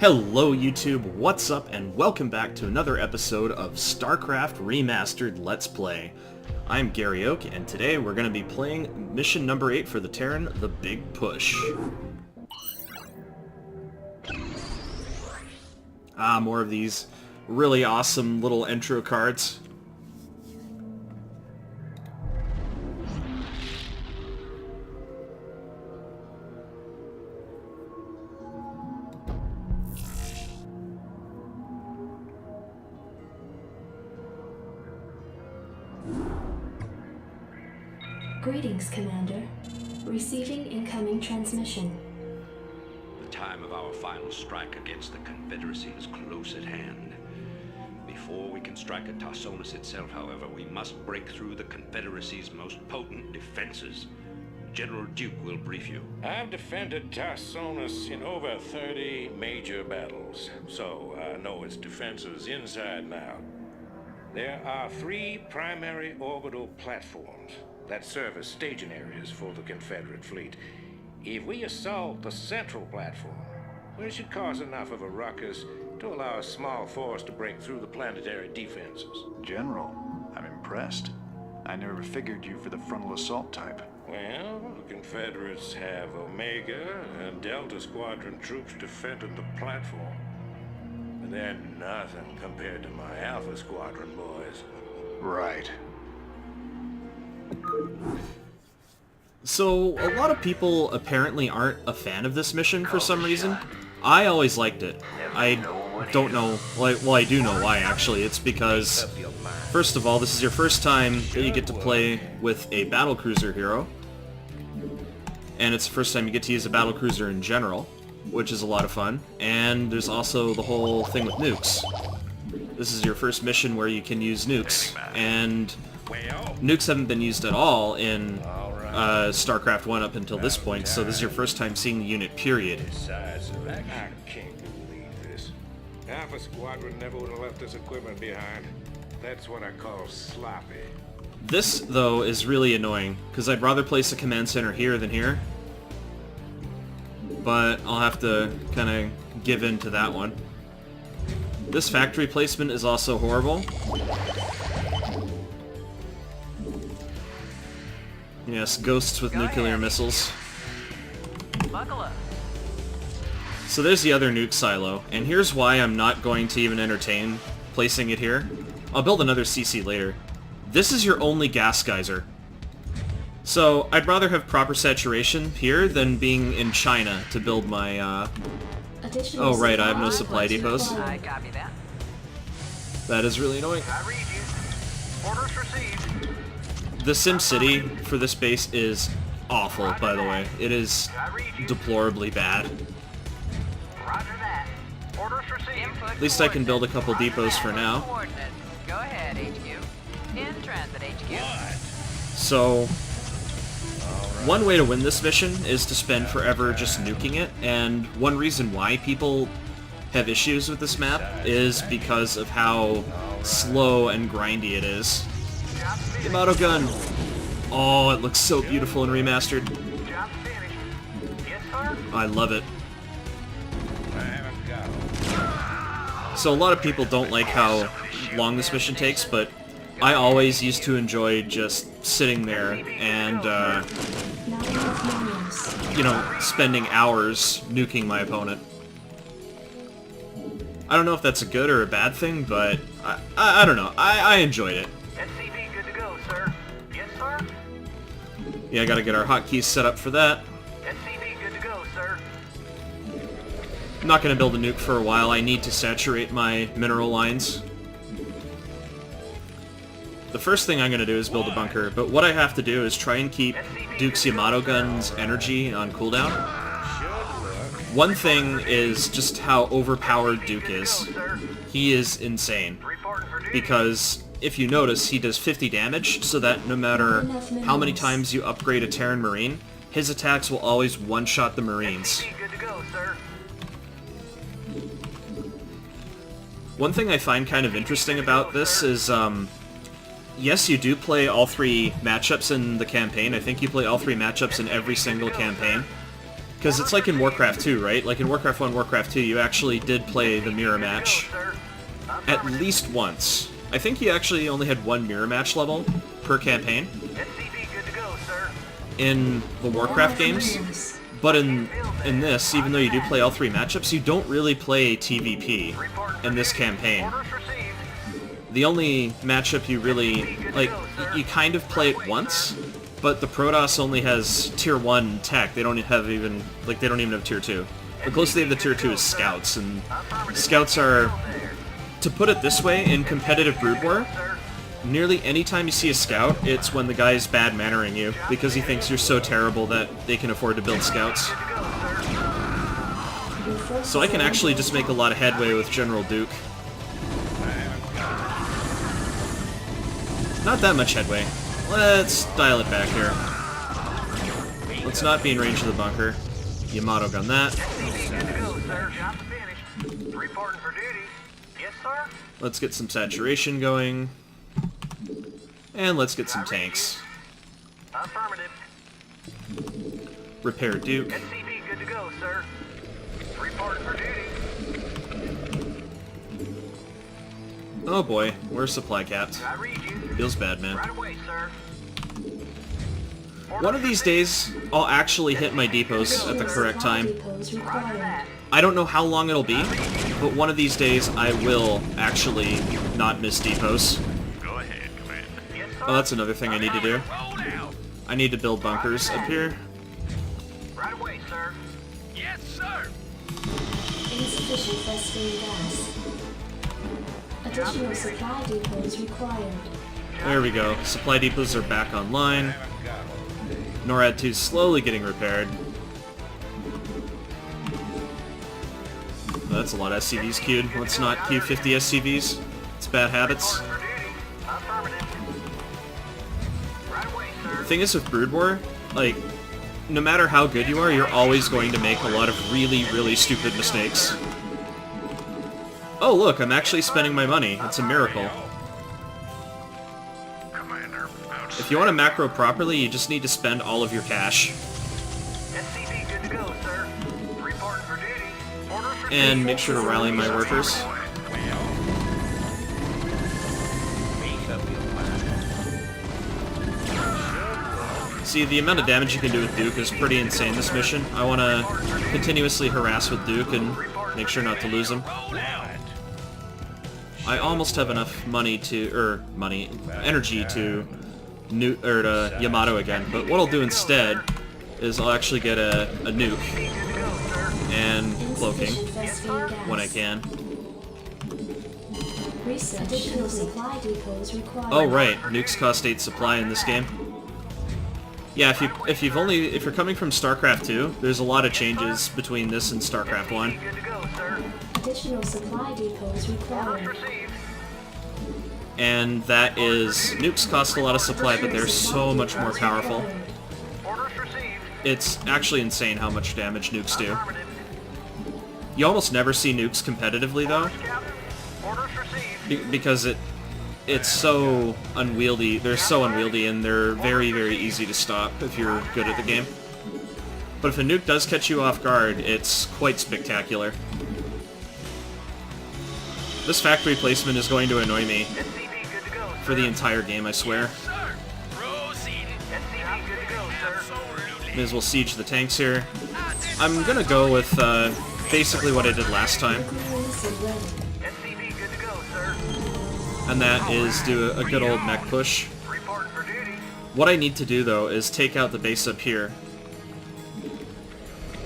Hello YouTube, what's up, and welcome back to another episode of StarCraft Remastered Let's Play. I'm Gary Oak, and today we're going to be playing mission number 8 for the Terran, The Big Push. More of these really awesome little intro cards. Greetings, Commander. Receiving incoming transmission. The time of our final strike against the Confederacy is close at hand. Before we can strike at Tarsonis itself, however, we must break through the Confederacy's most potent defenses. General Duke will brief you. I've defended Tarsonis in over 30 major battles, so I know its defenses inside and out. There are 3 primary orbital platforms that serve as staging areas for the Confederate fleet. If we assault the central platform, we should cause enough of a ruckus to allow a small force to break through the planetary defenses. General, I'm impressed. I never figured you for the frontal assault type. Well, the Confederates have Omega and Delta Squadron troops defending the platform. But they're nothing compared to my Alpha Squadron boys. Right. So, a lot of people apparently aren't a fan of this mission for some reason. I always liked it. I don't know, well I do know why actually. It's because, first of all, this is your first time that you get to play with a battlecruiser hero. And it's the first time you get to use a battlecruiser in general, which is a lot of fun. And there's also the whole thing with nukes. This is your first mission where you can use nukes, and nukes haven't been used at all in StarCraft 1 up until this point, so this is your first time seeing the unit, period. I can't believe this. Alpha Squadron never would have left this equipment behind. That's what I call sloppy. This, though, is really annoying, because I'd rather place a command center here than here. But I'll have to kind of give in to that one. This factory placement is also horrible. Yes, ghosts with nuclear missiles. Buckle up. So there's the other nuke silo, and here's why I'm not going to even entertain placing it here. I'll build another CC later. This is your only gas geyser. So I'd rather have proper saturation here than being in China to build my, Oh right, I have no supply depots. I copy that. That is really annoying. I read you. Orders received. The SimCity for this base is awful, by the way. It is deplorably bad. Roger that. Orders received. At least I can build a couple depots for now. Go ahead, HQ. In transit, HQ. So, one way to win this mission is to spend forever just nuking it, and one reason why people have issues with this map is because of how slow and grindy it is. Yamato gun! Oh, it looks so beautiful and remastered. I love it. So a lot of people don't like how long this mission takes, but I always used to enjoy just sitting there and, you know, spending hours nuking my opponent. I don't know if that's a good or a bad thing, but I don't know. I enjoyed it. SCV good to go, sir. Yes, sir? Yeah, I gotta get our hotkeys set up for that. SCV good to go, sir. I'm not gonna build a nuke for a while. I need to saturate my mineral lines. The first thing I'm gonna do is build a bunker, but what I have to do is try and keep Duke's Yamato gun's energy on cooldown. One thing is just how overpowered Duke is. He is insane. Because, if you notice, he does 50 damage, so that no matter how many times you upgrade a Terran Marine, his attacks will always one-shot the Marines. One thing I find kind of interesting about this is, yes, you do play all 3 matchups in the campaign. I think you play all 3 matchups in every single campaign. Because it's like in Warcraft 2, right? Like in Warcraft 1, Warcraft 2, you actually did play the mirror match at least once. I think you actually only had one mirror match level per campaign in the Warcraft games. But in this, even though you do play all 3 matchups, you don't really play TVP in this campaign. The only matchup you really, like, you kind of play it once, but the Protoss only has Tier 1 tech. They don't have even, like, they don't even have Tier 2. The closest they have to Tier 2 is Scouts, and Scouts are, to put it this way, in competitive Brood War, nearly any time you see a Scout, it's when the guy is bad-mannering you, because he thinks you're so terrible that they can afford to build Scouts. So I can actually just make a lot of headway with General Duke. Not that much headway. Let's dial it back here. Let's not be in range of the bunker. Yamato gun that. Let's get some saturation going. And let's get some tanks. Repair Duke. Oh boy, we're supply capped. Feels bad, man. One of these days, I'll actually hit my depots at the correct time. I don't know how long it'll be, but one of these days I will actually not miss depots. Oh, that's another thing I need to do. I need to build bunkers up here. Right away, sir. Yes, sir. Insufficient Vespene gas. Additional supply depots required. There we go. Supply depots are back online. NORAD 2 is slowly getting repaired. Oh, that's a lot of SCVs queued. Let's not queue 50 SCVs. It's bad habits. The thing is with Brood War, like, no matter how good you are, you're always going to make a lot of really, really stupid mistakes. Oh look, I'm actually spending my money. It's a miracle. If you want to macro properly, you just need to spend all of your cash. And make sure to rally my workers. See, the amount of damage you can do with Duke is pretty insane this mission. I want to continuously harass with Duke and make sure not to lose him. I almost have enough money to, energy to to Yamato again, but what I'll do instead is I'll actually get a nuke and cloaking when I can. Oh right, nukes cost 8 supply in this game. Yeah, if you're coming from StarCraft 2, there's a lot of changes between this and StarCraft 1. Additional supply depots required. And that is, nukes cost a lot of supply, but they're so much more powerful. It's actually insane how much damage nukes do. You almost never see nukes competitively, though, because it's so unwieldy. They're so unwieldy, and they're very, very easy to stop if you're good at the game. But if a nuke does catch you off guard, it's quite spectacular. This factory placement is going to annoy me for the entire game, I swear. May as well siege the tanks here. I'm gonna go with basically what I did last time. And that is do a good old mech push. What I need to do, though, is take out the base up here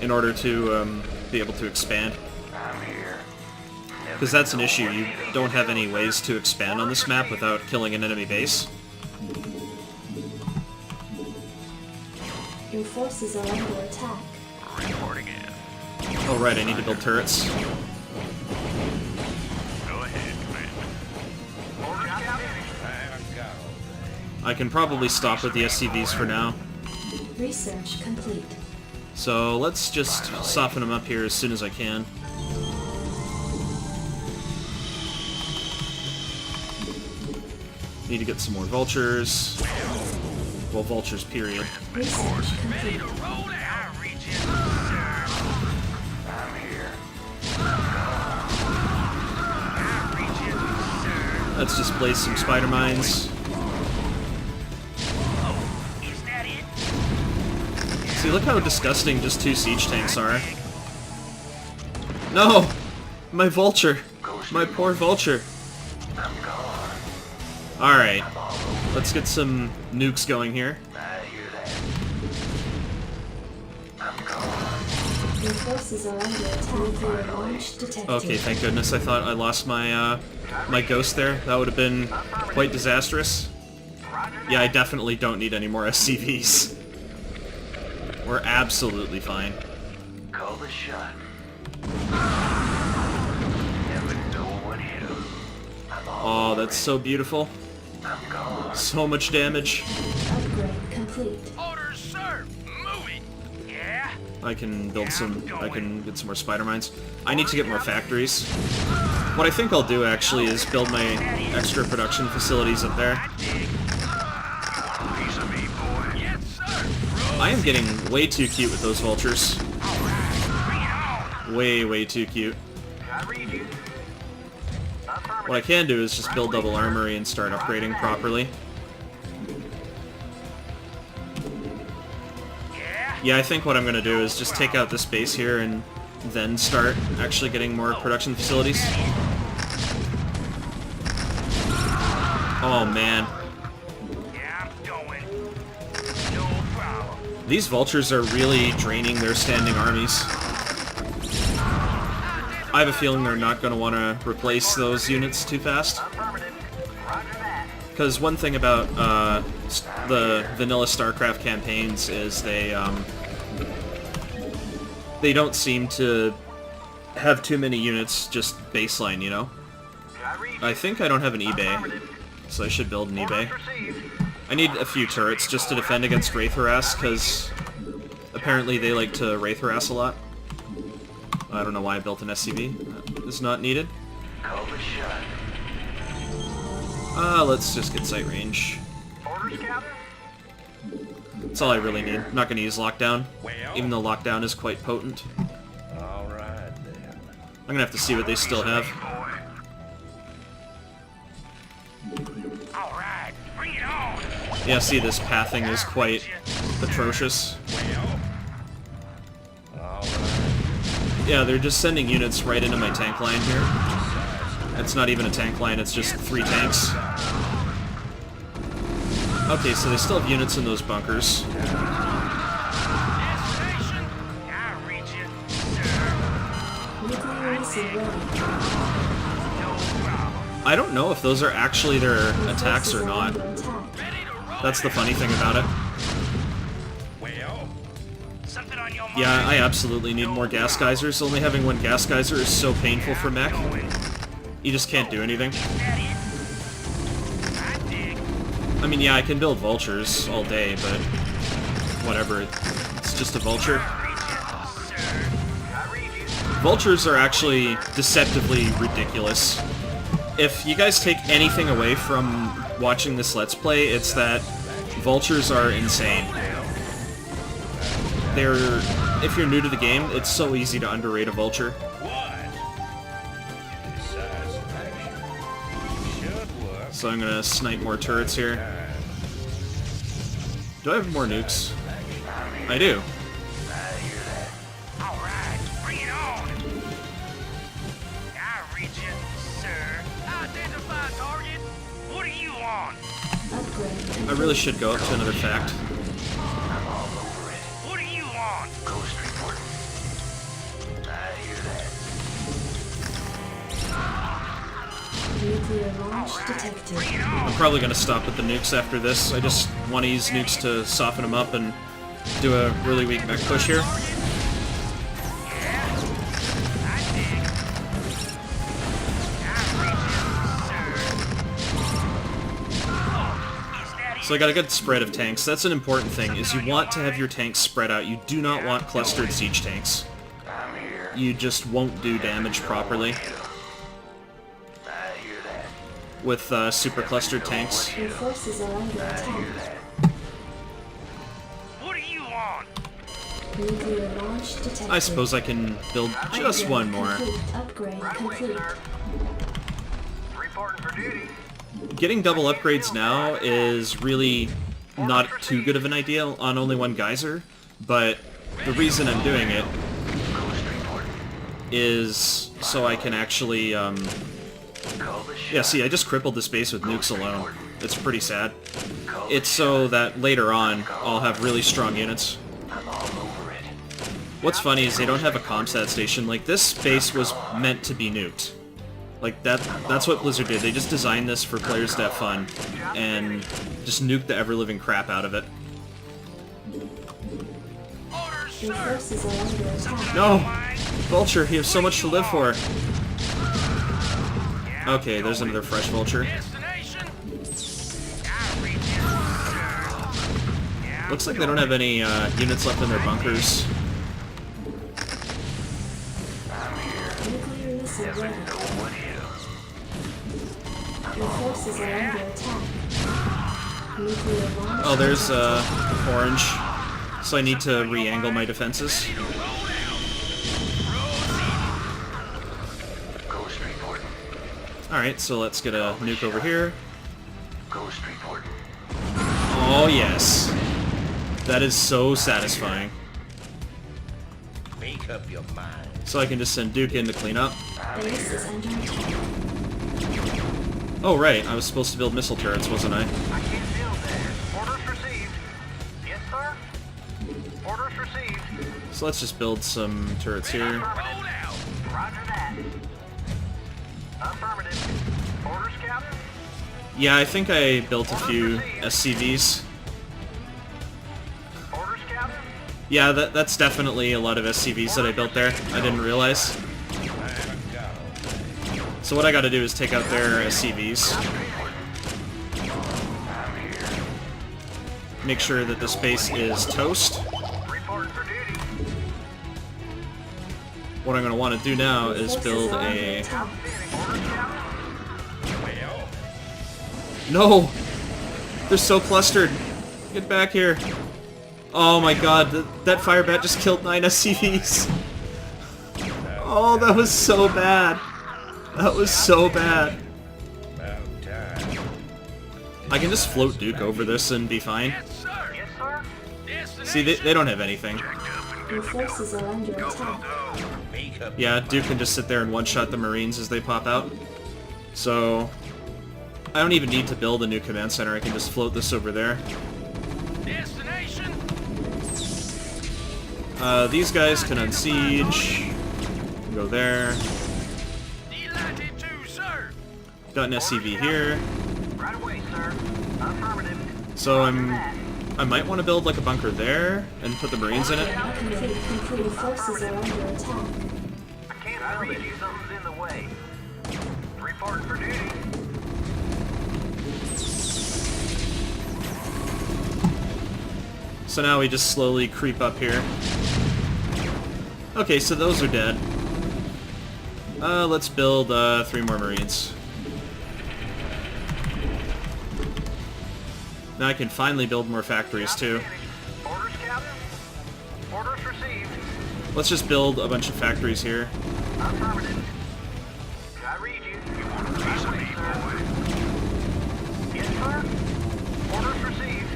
in order to be able to expand. Because that's an issue. You don't have any ways to expand on this map without killing an enemy base. Your forces are under attack. Reporting in. Oh right, I need to build turrets. Go ahead, Commander. I can probably stop with the SCVs for now. Research complete. So let's just soften them up here as soon as I can. Need to get some more vultures. Well, vultures, period. Research complete. Let's just place some spider mines. See, look how disgusting just 2 siege tanks are. No! My vulture! My poor vulture! Alright. Let's get some nukes going here. Your forces are under attack. Nuclear launch detected. Okay, thank goodness. I thought I lost my, my ghost there. That would have been quite disastrous. Yeah, I definitely don't need any more SCVs. We're absolutely fine. Call the shot. Never know what hit him. Oh, that's so beautiful. I'm gone. So much damage. Upgrade complete. Orders, sir. Moving. Yeah. I can build some... I can get some more spider mines. I need to get more factories. What I think I'll do, actually, is build my extra production facilities up there. Piece of me, boy. Yes, sir. I am getting way too cute with those vultures. Way too cute. I read you. What I can do is just build double armory and start upgrading properly. Yeah, I think what I'm going to do is just take out this base here and then start actually getting more production facilities. Oh, man. Yeah, I'm going. No problem. These vultures are really draining their standing armies. I have a feeling they're not going to want to replace those units too fast. Affirmative. Roger that. Because one thing about the vanilla StarCraft campaigns is they don't seem to have too many units just baseline, you know? I read I think I don't have an eBay, so I should build an eBay. received. I need a few turrets just to defend against Wraith Harass, because apparently they like to Wraith Harass a lot. I don't know why I built an SCV. That is not needed. Call the shot. Let's just get sight range. Orders, Captain. That's all I really need. I'm not going to use lockdown, even though lockdown is quite potent. All right, then. I'm going to have to see what they still have. All right. Bring it on. Yeah, see, this pathing is quite atrocious. Yeah, they're just sending units right into my tank line here. It's not even a tank line, it's just 3 tanks. Okay, so they still have units in those bunkers. I read you, sir. Nuclear missile ready. No problem. I don't know if those are actually their Your attacks forces or are not. under attack. That's the funny thing about it. Well, something on your mind. Yeah, I absolutely need more gas geysers. Only having 1 gas geyser is so painful for Mech. You just can't do anything. That it? I dig. I mean, yeah, I can build vultures all day, but whatever. It's just a vulture. Vultures are actually deceptively ridiculous. If you guys take anything away from watching this Let's Play, it's that vultures are insane. If you're new to the game, it's so easy to underrate a vulture. So I'm gonna snipe more turrets here. Do I have more nukes? I do. All right, bring it on. I read you, sir. Identify target. What do you want? Upgrade. I really should go up to another fact. What do you want? Ghost report. I hear that. Nuclear launch detected. I'm probably gonna stop with the nukes after this. I just want to use nukes to soften them up and do a really weak mech push here. So I got a good spread of tanks. That's an important thing, is you want to have your tanks spread out. You do not want clustered siege tanks. You just won't do damage properly with super clustered tanks. Your forces are under attack. What do you want? Nuclear launch detected. I suppose I can build just one more. Complete. Upgrade complete. Reporting for duty. Getting double upgrades now is really not too good of an idea on only one geyser, but the reason I'm doing it is so I can actually, yeah, see, I just crippled this base with nukes alone. It's pretty sad. It's so that later on, I'll have really strong units. What's funny is they don't have a comsat station. Like, this base was meant to be nuked. Like, that's what Blizzard did. They just designed this for players to have fun, and just nuke the ever-living crap out of it. Your forces are under attack. No! Vulture, he has so much to live for. Okay, there's another fresh Vulture. Looks like they don't have any units left in their bunkers. Nuclear missile ready. Your forces are under attack. Nuclear launch. Oh, there's orange. So I need to re-angle my defenses. Alright, so let's get a nuke over here. Oh yes. That is so satisfying. Make up your mind. So I can just send Duke in to clean up. Base is under attack. Oh right, I was supposed to build missile turrets, wasn't I? I can't build that. Orders received. Yes, sir. Orders received. So let's just build some turrets here. Affirmative. Roger that. Affirmative. Orders, Captain. Yeah, I think I built a few SCVs. Orders, Captain. Yeah, that's definitely a lot of SCVs that I built there. I didn't realize. So what I gotta do is take out their SCVs. Make sure that the space is toast. Reporting for duty. What I'm gonna want to do now is build a... Orders, Captain. No! They're so clustered! Get back here! Oh my god, that fire bat just killed 9 SCVs! Oh, that was so bad! That was so bad! I can just float Duke over this and be fine. Yes, sir. See, they don't have anything. Your forces are under attack. Yeah, Duke can just sit there and one-shot the Marines as they pop out. So... I don't even need to build a new command center, I can just float this over there. Destination. These guys can unsiege. Go there. Delighted to, sir. Got an SCV here. Right away, sir. Affirmative. So I might want to build like a bunker there and put the Marines in it. Complete. Your forces are under attack. I can't build it. Something's in the way. Reporting for duty. So now we just slowly creep up here. Okay, so those are dead. Let's build 3 more Marines. Now I can finally build more factories too. Orders, Captain. Orders received. Let's just build a bunch of factories here. Affirmative. I read you. You want a piece of me, boy? Yes, sir. Orders received.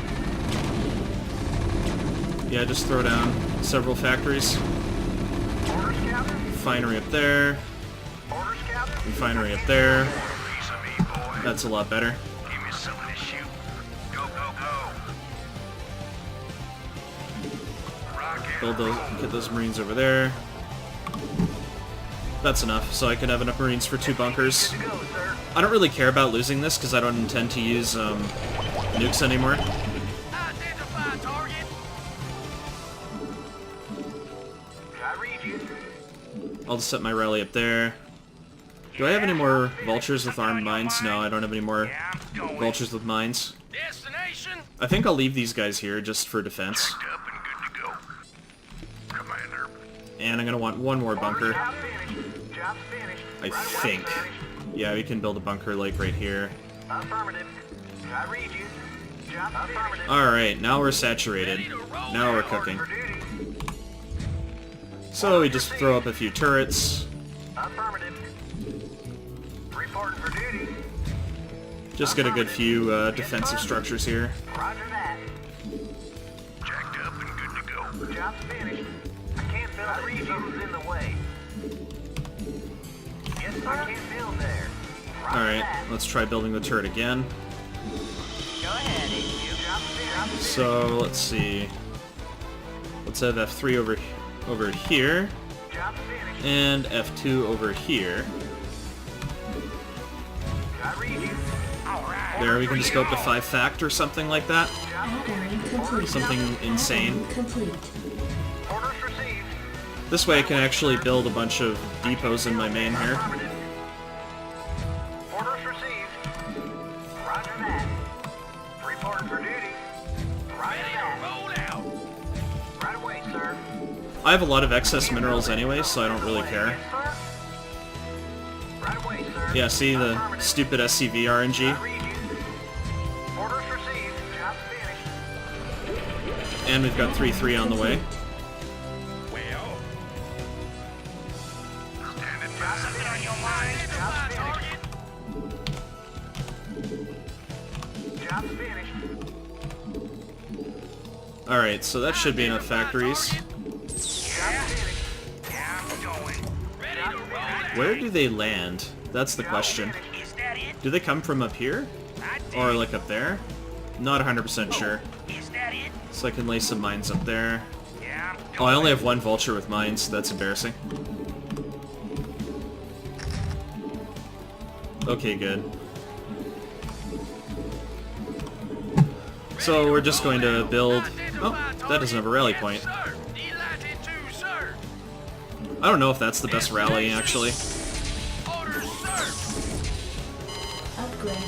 Yeah, just throw down several factories. Orders, Captain. Refinery up there. Orders, Captain. Refinery up there. Piece of me, boy. That's a lot better. Give me something to shoot. Go, go, go. Build those, get those Marines over there. That's enough, so I can have enough Marines for 2 bunkers. Go, sir. I don't really care about losing this because I don't intend to use nukes anymore. Identify target. I read you. I'll just set my rally up there. Do I have any more vultures with armed mines? No, I don't have any more Yeah, I'm going. vultures with mines. Destination. I think I'll leave these guys here just for defense. Up and good to go. Commander. And I'm gonna want 1 more bunker, Job finished. Job finished. I Right away, think. finished. Yeah, we can build a bunker like right here. Affirmative. I read you. Job affirmative. Alright, now we're saturated. Now we're cooking. For duty. So we just throw up a few turrets. Affirmative. Reporting for duty. Just get a good few defensive structures here. Roger that. Jacked up and good to go. Job's finished. I can't build a region. Something's in the way. Yes, sir. I can't build there. Roger Alright, that. let's try building the turret again. Go ahead, HQ. Job's finished. So, let's see. Let's have F3 over here, Job's finished. and F2 over here. I read you. There, we can just go up to 5 fact or something like that. Add-on complete. Something insane. Add-on complete. Orders received. This way I can actually build a bunch of depots in my main here. Affirmative. Orders received. Roger that. Reporting for duty. Roger that. Right away, sir. I have a lot of excess minerals anyway, so I don't really care. Yes, sir. Right away, sir. Yeah, see the stupid SCV RNG? I read you. Orders received. Job's finished. And we've got 3-3 on the way. Well, Standing Job's by. finished. Job's finished. Alright, so that should be enough factories. Job's finished. Yeah, I'm going. Job's finished. Where do they land? That's the question. Is that it? Do they come from up here? Or like up there? Not 100% sure. Is that it? So I can lay some mines up there. Yeah. Oh, I only have one vulture with mines. That's embarrassing. Okay, good. So we're just going to build... Oh, that doesn't have a rally point. I don't know if that's the best rally, actually. Upgrade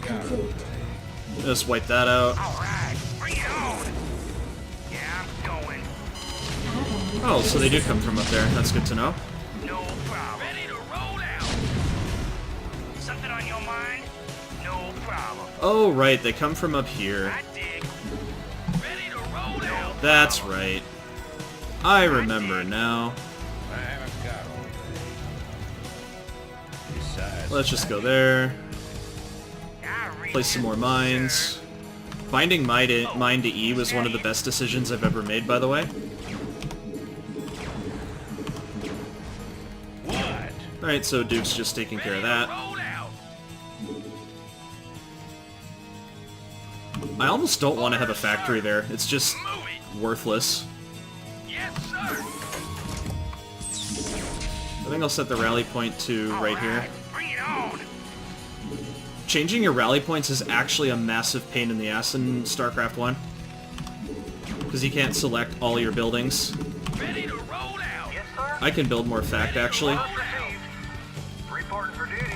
complete. Just wipe that out. Alright, bring it on. Yeah, I'm going. Add-on Oh, so they do come from up there. That's good to know. No problem. Ready to roll out. Something on your mind? No problem. Oh, right, they come from up here. I dig. Ready to roll out. That's right. I remember now. I haven't got all day. Besides, Let's just go there. I read Place some more mines. Binding mine to E was one of the best decisions I've ever made, by the way. what? Alright, so Duke's just taking care of that. roll out. I almost don't want to have a factory there. It's just Move it. worthless. Yes, sir. I think I'll set the rally point to right here. Alright, bring it on. Changing your rally points is actually a massive pain in the ass in StarCraft 1. Because you can't select all your buildings. Ready to roll out. Yes, sir. I can build more fact, actually. Orders received. Reporting for duty.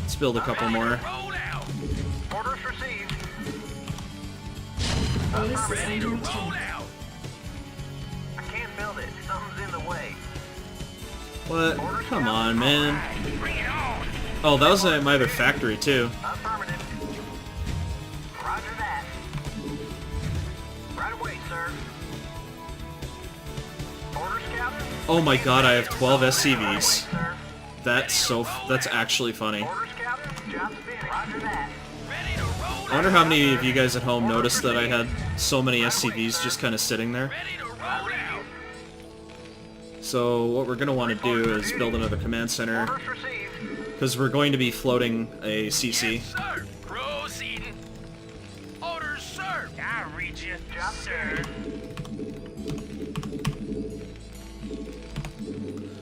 Let's build a couple more. Roll out. Orders received. base is Ready to under roll attack. out. I can't build it. Something's in the way. What? Come on, man. Bring it on. Oh, that was my other factory, too. Affirmative. Roger that. Right away, sir. Order scout. Oh my god, I have 12 Right away, SCVs. sir. That's actually funny. Order scout. Job's finished. Roger that. Ready to roll I wonder how many of you guys at home noticed that I had so many SCVs just kind of sitting there. Ready to roll out. So what we're going to want to do is build another command center, Orders received. because we're going to be floating a CC. Sir. Proceeding. Orders, sir. I read you, Job sir.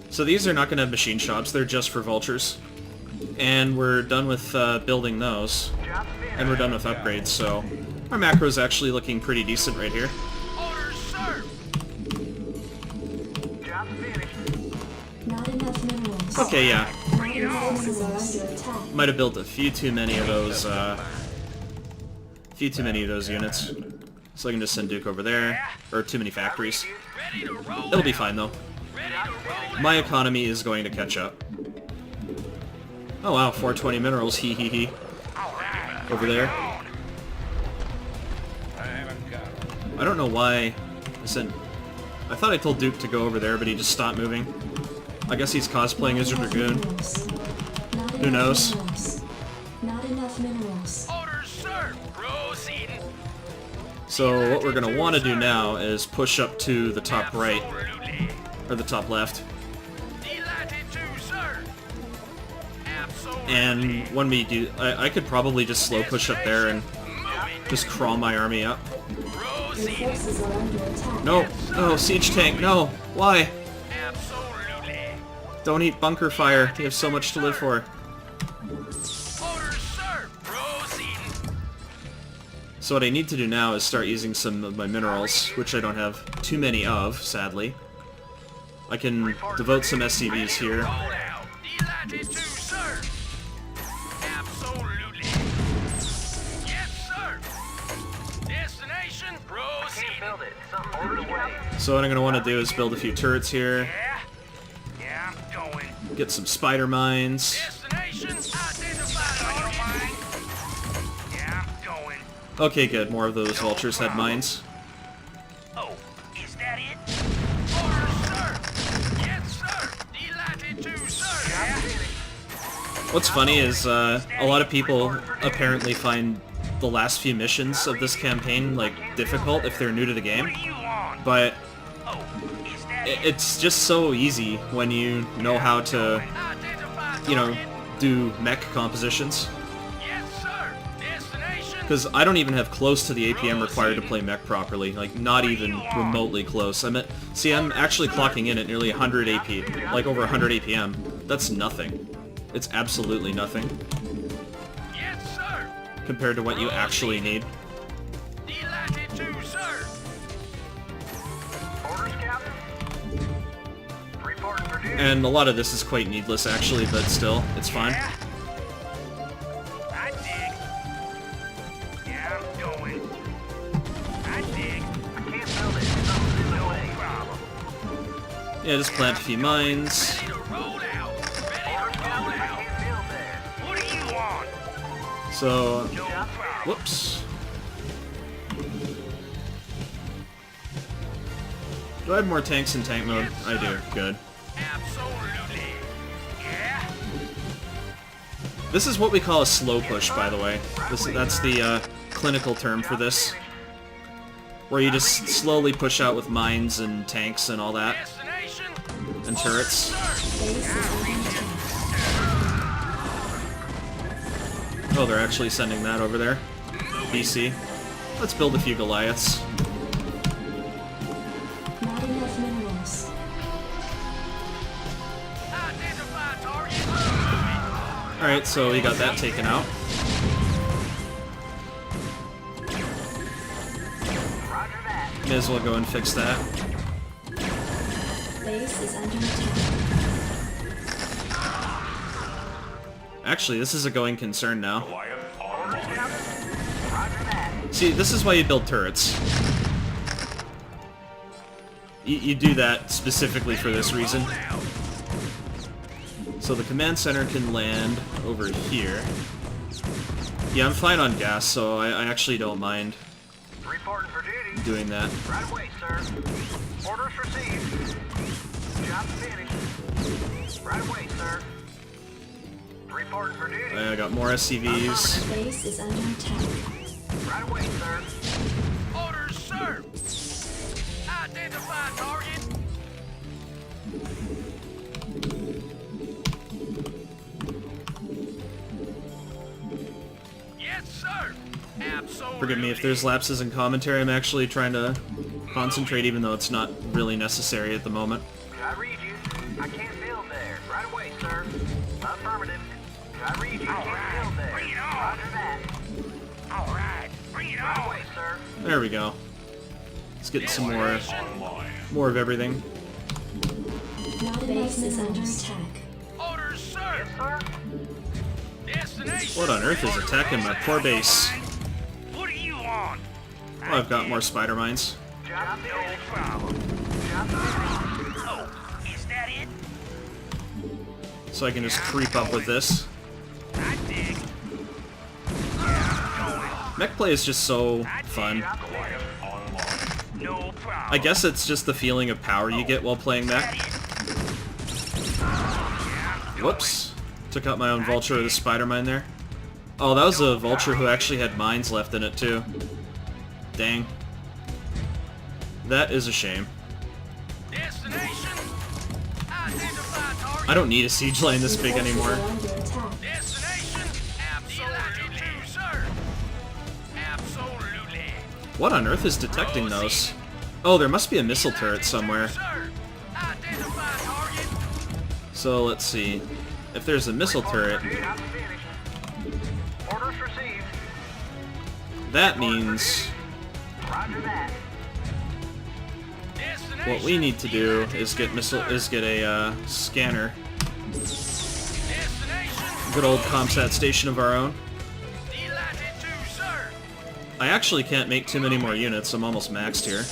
So these are not going to have machine shops, they're just for vultures. And we're done with building those, Job's finished. and we're done with upgrades, so our macro's actually looking pretty decent right here. Orders, sir. Job's finished. Not enough minerals. Okay, yeah, Not enough forces are under attack. might have built a few too many of those, units. So I can just send Duke over there, or too many factories. Ready to roll It'll be fine though. Ready to roll My economy is going to catch up. Oh wow, 420 minerals, hee hee hee. Alright. Over there. I haven't got all I don't know why I thought I told Duke to go over there, but he just stopped moving. I guess he's cosplaying as a Dragoon. Not Who enough knows? minerals. Not enough enough minerals. Orders, sir. Proceeding. So what we're going to want to do now is push up to the top right, Absolutely. or the top left. Delighted to, sir. Absolutely. And when we do, I could probably just slow push up there and just crawl my army up. Your forces are under attack. No, no, siege tank, no, why? Absolutely. Don't eat bunker fire, you have so much to live for. Orders, sir. Proceeding. So what I need to do now is start using some of my minerals, which I don't have too many of, sadly. I can devote some SCVs here. Roll out. Delighted to, sir. Absolutely. Yes, sir. Destination. Can't Proceeding. build it. Something orders away. So what I'm going to want to do is build a few turrets here, Yeah. Yeah, I'm going. get some spider mines. Destination identified on your mind. Yeah, I'm going. Okay, good, more of those vultures had mines. Oh, is that it? Orders, sir. Yes, sir. Delighted to, sir. Yeah. What's funny is a lot of people apparently find the last few missions of this campaign like difficult if they're new to the game, What do you want? but Oh, is that it's just so easy when you know how to, Identified you know, target. do mech compositions. Yes, sir. Destination. Because I don't even have close to the APM required to play mech properly, like not even remotely close. I'm actually clocking in at nearly 100 AP, like over 100 APM. That's nothing. It's absolutely nothing Yes, sir. compared to what you actually need. Delighted to, sir. Orders, Captain. Reporting for duty. And a lot of this is quite needless actually, but still, it's fine. Yeah. I dig. Yeah, I'm going. I dig. I can't build it. Something's in the way. Problem. Yeah, just plant a few mines. Ready to roll out. Ready Orders, to roll Captain. I out. can't build there. What do you want? So, No problem. whoops. Do I have more tanks in tank mode? I do, good. Absolutely. Yeah. This is what we call a slow push, by the way. That's the clinical term for this. Where you just slowly push out with mines and tanks and all that, Destination. and turrets. Base is under attack. Oh, they're actually sending that over there. BC. Let's build a few Goliaths. Not enough minerals. Identify target. Alright, so we got that taken out. Roger that. May as well go and fix that. Base is under attack. Actually, this is a going concern now. Orders, Captain. Roger that. See, this is why you build turrets. You do that specifically for this reason. So the command center can land over here. Yeah, I'm fine on gas, so I actually don't mind Reporting for duty. doing that. Right away, sir. Orders received. Job finished. Right away, sir. Reporting for duty. I got more SCVs. Base is under attack. Right away, sir. Orders, sir. Identify target. Yes, sir. Absolutely. Forgive me if there's lapses in commentary. I'm actually trying to concentrate even though it's not really necessary at the moment. I read you. I can't build there. Right away, sir. Affirmative. I read you. All Can't right, build there. bring it on. Roger that. All right. Bring it Right on. away, sir. There we go. Let's get some more of everything. Not enough is under attack. Orders, sir. Yes, sir. Destination. What on earth is attacking my poor base? What do you want? Oh, I've got more spider mines. Job No finished. problem. Job finished. Oh, is that it? So I can just creep up with this. I dig. Mech play is just so fun. Job finished. No problem. I guess it's just the feeling of power you get while playing mech. Whoops. Took out my own vulture with a spider mine there. Oh, that was a vulture who actually had mines left in it, too. Dang. That is a shame. Destination. Identify target. I don't need a siege line this big Forces anymore. are under attack. Destination. Absolutely, sir. Absolutely. What on earth is detecting those? Oh, there must be a missile turret somewhere. Sir. Identify target. So let's see. If there's a missile turret, Copy finished. Orders received. that means Roger that. Destination. what we need to do is get a scanner. Destination. Good old ComSat station of our own. D-latitude, sir. I actually can't make too many more units. I'm almost maxed here.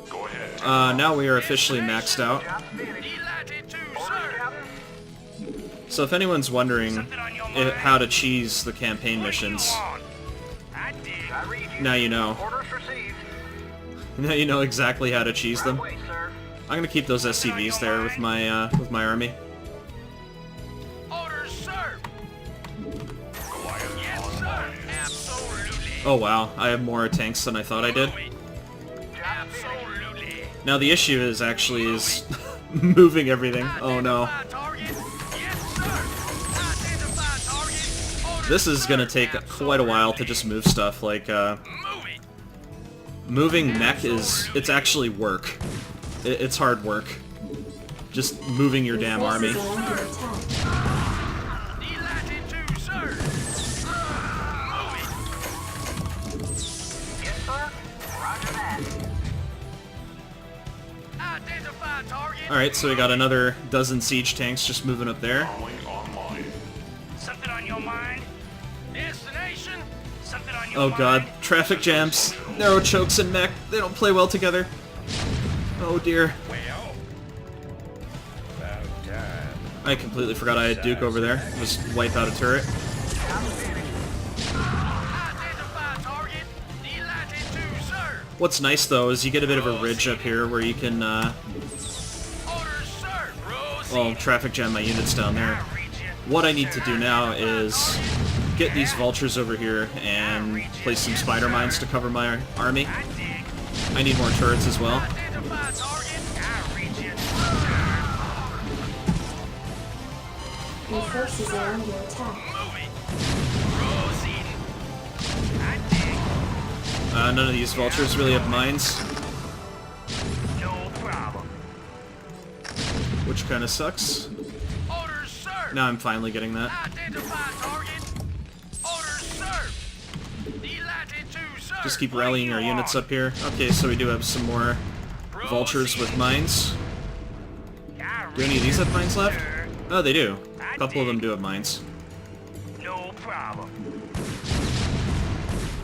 Go ahead. Now we are officially maxed out. Job finished. D-latitude, Orders, sir. Captain. So if anyone's wondering how to cheese the campaign missions, I dig. I read you. now you know. Orders received. Now you know exactly how to cheese them. Right away, sir. I'm gonna keep those SCVs there with my army. Orders, sir. Yes, sir. Absolutely. Oh wow, I have more tanks than I thought I did. Absolutely. Now the issue is moving everything. Oh no. Identify target. Yes, sir. Identify target. Orders, This is gonna sir. take quite a while to just move stuff, like, Move it. moving mech it's actually work. It's hard work. Just moving your damn army. Forces are under attack. D-latitude, sir. Move Yes, sir. Roger that. it. Identify target. Alright, so we got another dozen siege tanks just moving up there. Something on your mind? Destination? Something on your Oh mind? god, traffic jams, narrow chokes, and mech. They don't play well together. Oh dear. Well, about time. I completely forgot I had Duke over there. Just wipe out a turret. Identify target. D-latitude, sir. What's nice though is you get a bit of a ridge up here where you can, Orders, sir. Proceed. well, traffic jam my units down there. Reach it. What I need to do now is get these vultures over here and place some spider mines to cover my army. I dig. I need more turrets as well. Identify target. I reach it. Your forces are under attack. Move it. Proceed. I dig. None of these vultures really have mines, No problem. which kind of sucks. Orders, sir. Now I'm finally getting that. Identify target. Orders, sir. D-latitude, sir. Just keep rallying our units up here. Okay, so we do have some more vultures with mines. Do any of these have mines left? Oh, they do. A couple of them do have mines. No problem.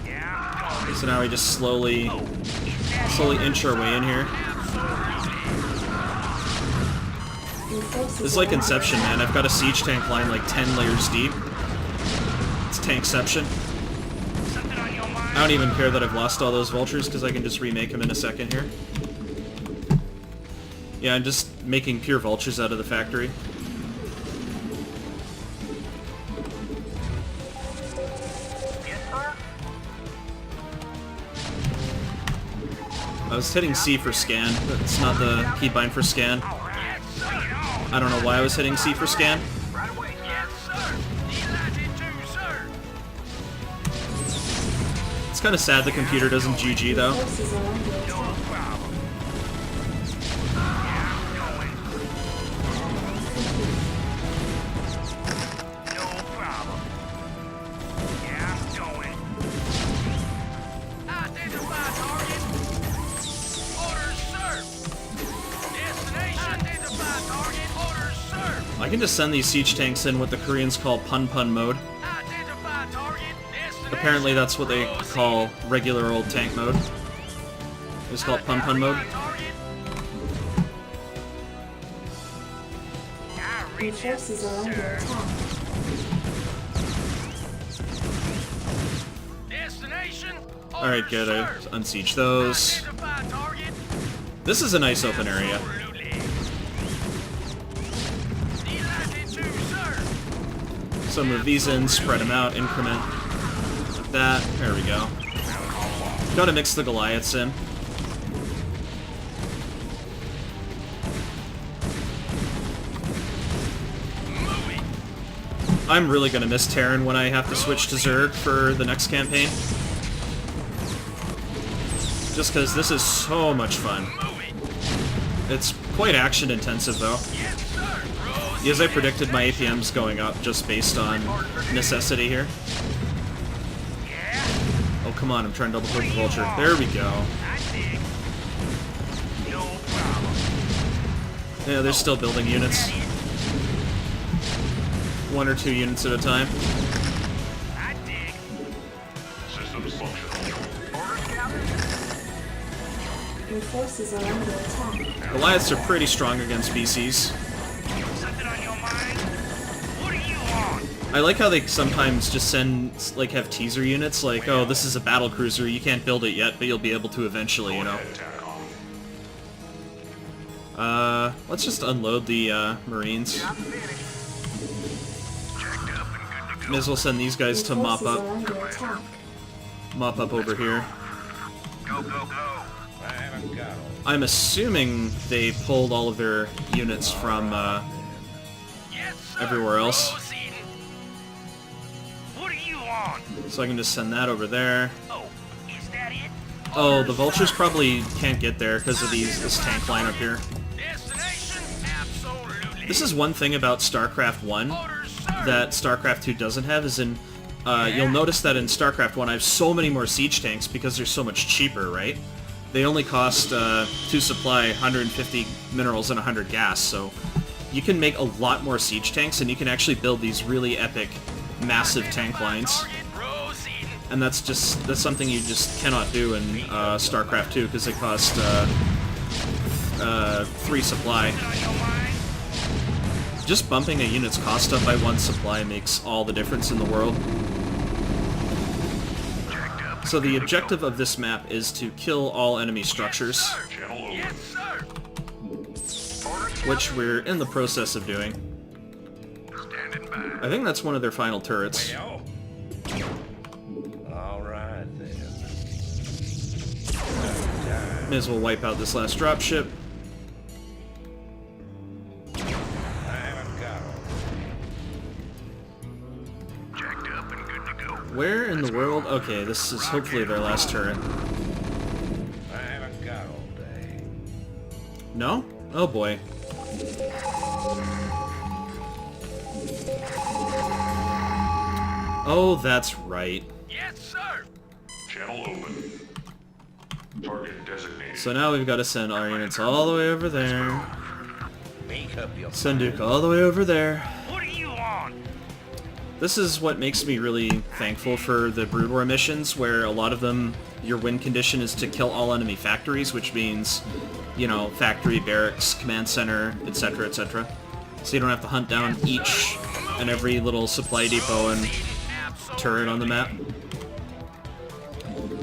Yeah. So now we just slowly inch our way in here. Your forces This is are like under Inception, attack. man. I've got a siege tank line like 10 layers deep. It's Tankception. Something on your mind? I don't even care that I've lost all those vultures because I can just remake them in a second here. Yeah, I'm just making pure vultures out of the factory. Yes, sir. I was hitting C for scan, but it's not the keybind for scan. Yes, sir. I don't know why I was hitting C for scan. Right away, sir. Yes, sir. D-latitude, sir. It's kind of sad the computer doesn't GG though. Forces are under attack. Problem. No problem. Yeah, I'm going. Identify target. Orders, sir. Destination. Identify target. Orders, sir. I can just send these siege tanks in what the Koreans call pun mode. Identify target. Destination. Apparently that's what they call regular old tank mode. It's called pun mode. Your forces are under attack. Destination. Alright, good. I unsiege those. Identify target. This is a nice open area. Absolutely. D-latitude, sir. So move these in, spread them out, increment that. There we go. Gotta mix the Goliaths in. I'm really gonna miss Terran when I have to switch to Zerg for the next campaign. Just because this is so much fun. It's quite action-intensive, though. As I predicted, my APM's going up just based on necessity here. Oh, come on, I'm trying to double-click the Vulture. There we go. Yeah, they're still building units. 1 or 2 units at a time. Your forces are under attack. Goliaths are pretty strong against BCs. Something on your mind? What are you on? I like how they sometimes just send, like, have teaser units, like, oh, this is a battle cruiser, you can't build it yet, but you'll be able to eventually, you know. Let's just unload the, Marines. May as well send these guys to Your mop forces up. are under attack. Mop up over here. Go, go, go. I haven't got all. I'm assuming they pulled all of their units from, Yes, sir. everywhere else. Proceeding. What are you on? So I can just send that over there. Oh, is that it? Oh, the Vultures probably can't get there because of this tank line up here. Destination? Absolutely. This is one thing about StarCraft 1 Orders, sir. that StarCraft 2 doesn't have, is in, you'll notice that in StarCraft 1 I have so many more siege tanks because they're so much cheaper, right? They only cost, to supply 150 minerals and 100 gas, so you can make a lot more siege tanks, and you can actually build these really epic, massive tank lines. Target proceeding. And that's something you just cannot do in, StarCraft 2, because it costs, 3 supply. Something on your mind? Just bumping a unit's cost up by 1 supply makes all the difference in the world. So the objective of this map is to kill all enemy structures, Yes, sir. which we're in the process of doing. Standing by. I think that's one of their final turrets. Yo. All right, then. May as well wipe out this last dropship. I haven't got all. Jacked up and good to go. Where in the world? Okay, this is hopefully their last turret. I haven't got all day. No? Oh boy. Oh, that's right. Yes, sir. Channel open. Target designated. So now we've got to send our units all the way over there. Make up your Send Duke all the way over there. What are you on? This is what makes me really thankful for the Brood War missions, where a lot of them, your win condition is to kill all enemy factories, which means, you know, factory, barracks, command center, etc., etc. So you don't have to hunt down each and every little supply depot and turret on the map.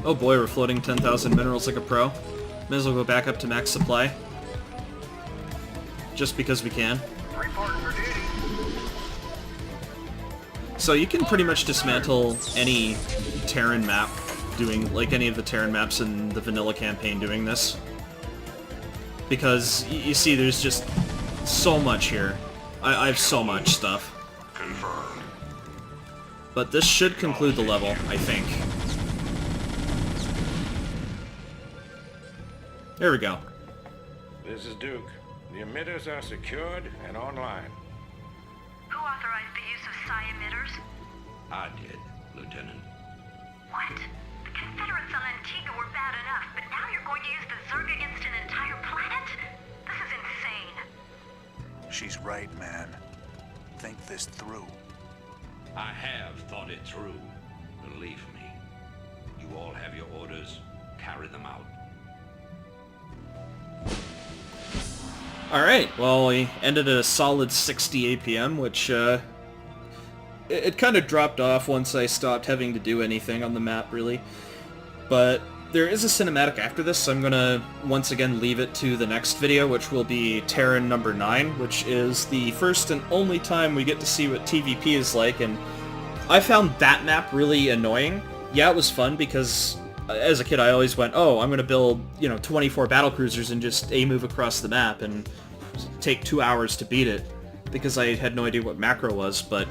Oh boy, we're floating 10,000 minerals like a pro. May as well go back up to max supply. Just because we can. Reporting for duty. So you can pretty much dismantle any Terran map doing, like any of the Terran maps in the vanilla campaign doing this. Because, you see, there's just so much here. I have so much stuff. Confirmed. But this should conclude the level, I think. There we go. This is Duke. The emitters are secured and online. Who authorized the use of psi emitters? I did, Lieutenant. What? The Confederates on Antigua were bad enough, but now you're going to use the Zerg against an entire planet? This is insane. She's right, man. Think this through. I have thought it through. Believe me. You all have your orders. Carry them out. Alright, well, we ended at a solid 60 APM, which, it kind of dropped off once I stopped having to do anything on the map, really. But there is a cinematic after this, so I'm gonna once again leave it to the next video, which will be Terran number 9, which is the first and only time we get to see what TVP is like, and I found that map really annoying. Yeah, it was fun because as a kid I always went, oh, I'm gonna build, 24 battlecruisers and just A-move across the map and take 2 hours to beat it, because I had no idea what macro was, but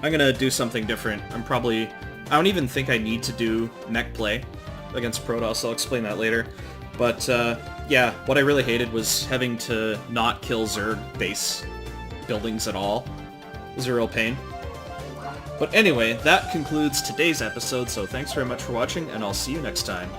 I'm gonna do something different. I don't even think I need to do mech play against Protoss, I'll explain that later. But, yeah, what I really hated was having to not kill Zerg base buildings at all. It was a real pain. But anyway, that concludes today's episode, so thanks very much for watching, and I'll see you next time.